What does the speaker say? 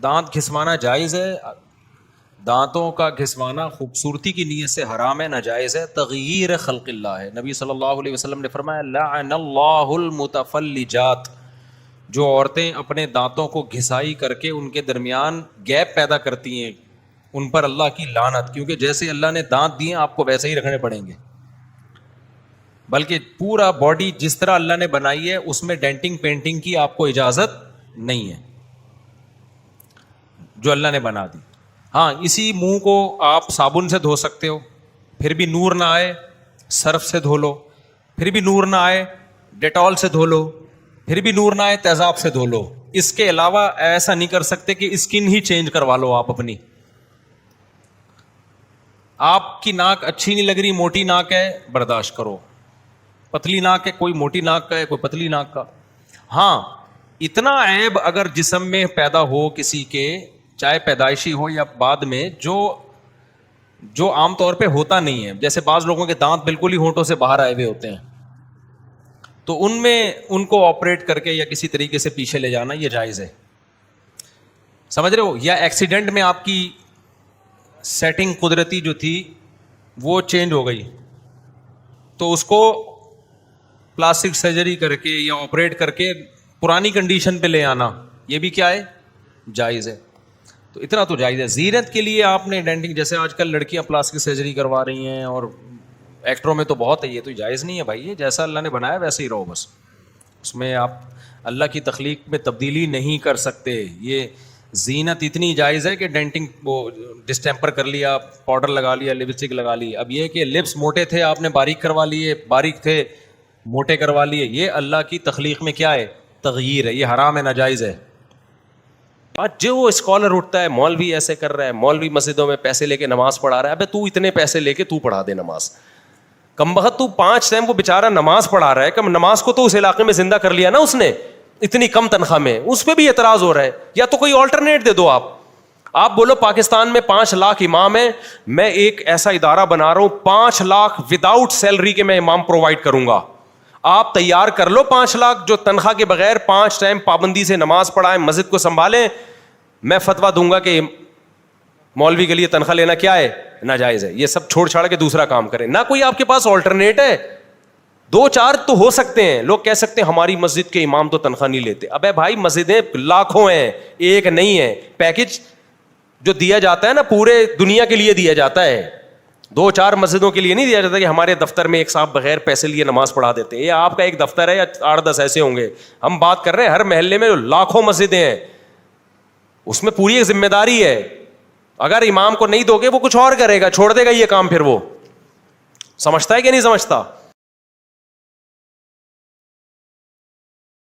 دانت گھسوانا جائز ہے، دانتوں کا گھسوانا خوبصورتی کی نیت سے حرام ہے، ناجائز ہے، تغییر خلق اللہ ہے۔ نبی صلی اللہ علیہ وسلم نے فرمایا لعن اللہ المتفلجات، جو عورتیں اپنے دانتوں کو گھسائی کر کے ان کے درمیان گیپ پیدا کرتی ہیں، ان پر اللہ کی لعنت، کیونکہ جیسے اللہ نے دانت دیے آپ کو ویسے ہی رکھنے پڑیں گے، بلکہ پورا باڈی جس طرح اللہ نے بنائی ہے اس میں ڈینٹنگ پینٹنگ کی آپ کو اجازت نہیں ہے، جو اللہ نے بنا دی۔ ہاں اسی منہ کو آپ صابن سے دھو سکتے ہو، پھر بھی نور نہ آئے سرف سے دھو لو، پھر بھی نور نہ آئے ڈیٹول سے دھو لو، پھر بھی نور نہ آئے تیزاب سے دھو لو۔ اس کے علاوہ ایسا نہیں کر سکتے کہ اسکن ہی چینج کروا لو آپ اپنی۔ آپ کی ناک اچھی نہیں لگ رہی، موٹی ناک ہے، برداشت کرو، پتلی ناک ہے، کوئی موٹی ناک کا ہے، کوئی پتلی ناک کا۔ ہاں اتنا عیب اگر جسم میں پیدا ہو کسی کے، چاہے پیدائشی ہو یا بعد میں، جو عام طور پہ ہوتا نہیں ہے، جیسے بعض لوگوں کے دانت بالکل ہی ہونٹوں سے باہر آئے ہوئے ہوتے ہیں، تو ان میں ان کو آپریٹ کر کے یا کسی طریقے سے پیچھے لے جانا یہ جائز ہے، سمجھ رہے ہو؟ یا ایکسیڈنٹ میں آپ کی سیٹنگ قدرتی جو تھی وہ چینج ہو گئی، تو اس کو پلاسٹک سرجری کر کے یا آپریٹ کر کے پرانی کنڈیشن پہ لے آنا، یہ بھی کیا ہے؟ جائز ہے۔ تو اتنا تو جائز ہے۔ زینت کے لیے آپ نے ڈینٹنگ، جیسے آج کل لڑکیاں پلاسٹک سرجری کروا رہی ہیں اور ایکٹروں میں تو بہت ہے، یہ تو جائز نہیں ہے بھائی، یہ جیسا اللہ نے بنایا ویسے ہی رہو، بس اس میں آپ اللہ کی تخلیق میں تبدیلی نہیں کر سکتے۔ یہ زینت اتنی جائز ہے کہ ڈینٹنگ وہ ڈسٹیمپر کر لیا، پاؤڈر لگا لیا، لپسٹک لگا لی، اب یہ کہ لپس موٹے تھے آپ نے باریک کروا لیے، باریک تھے موٹے کروا لیے، یہ اللہ کی تخلیق میں کیا ہے؟ تغییر ہے، یہ حرام ہے، ناجائز ہے۔ جو وہ اسکالر اٹھتا ہے مولوی ایسے کر رہا ہے، مولوی مسجدوں میں پیسے لے کے نماز پڑھا رہا ہے، ابے تو اتنے پیسے لے کے تو پڑھا دے نماز، کمبخت تو 5 ٹائم وہ بیچارہ نماز پڑھا رہا ہے، کم نماز کو تو اس علاقے میں زندہ کر لیا نا اس نے اتنی کم تنخواہ میں، اس پہ بھی اعتراض ہو رہا ہے۔ یا تو کوئی آلٹرنیٹ دے دو، آپ بولو پاکستان میں 5 لاکھ امام ہیں، میں ایک ایسا ادارہ بنا رہا ہوں 5 لاکھ وداؤٹ سیلری کے میں امام پرووائڈ کروں گا، آپ تیار کر لو 5 لاکھ جو تنخواہ کے بغیر 5 ٹائم پابندی سے نماز پڑھائیں، مسجد کو سنبھالیں، میں فتویٰ دوں گا کہ مولوی کے لیے تنخواہ لینا کیا ہے؟ ناجائز ہے۔ یہ سب چھوڑ چھاڑ کے دوسرا کام کریں، نہ کوئی آپ کے پاس آلٹرنیٹ ہے۔ 2-4 تو ہو سکتے ہیں، لوگ کہہ سکتے ہیں ہماری مسجد کے امام تو تنخواہ نہیں لیتے، ابے بھائی مسجدیں لاکھوں ہیں، ایک نہیں ہے۔ پیکج جو دیا جاتا ہے نا پورے دنیا کے لیے دیا جاتا ہے، 2-4 مسجدوں کے لیے نہیں دیا جاتا کہ ہمارے دفتر میں ایک صاحب بغیر پیسے لیے نماز پڑھا دیتے ہیں۔ یہ آپ کا ایک دفتر ہے یا 8-10 ایسے ہوں گے، ہم بات کر رہے ہیں ہر محلے میں لاکھوں مسجدیں ہیں، اس میں پوری ایک ذمہ داری ہے۔ اگر امام کو نہیں دو گے وہ کچھ اور کرے گا، چھوڑ دے گا یہ کام، پھر وہ سمجھتا ہے کہ نہیں سمجھتا؟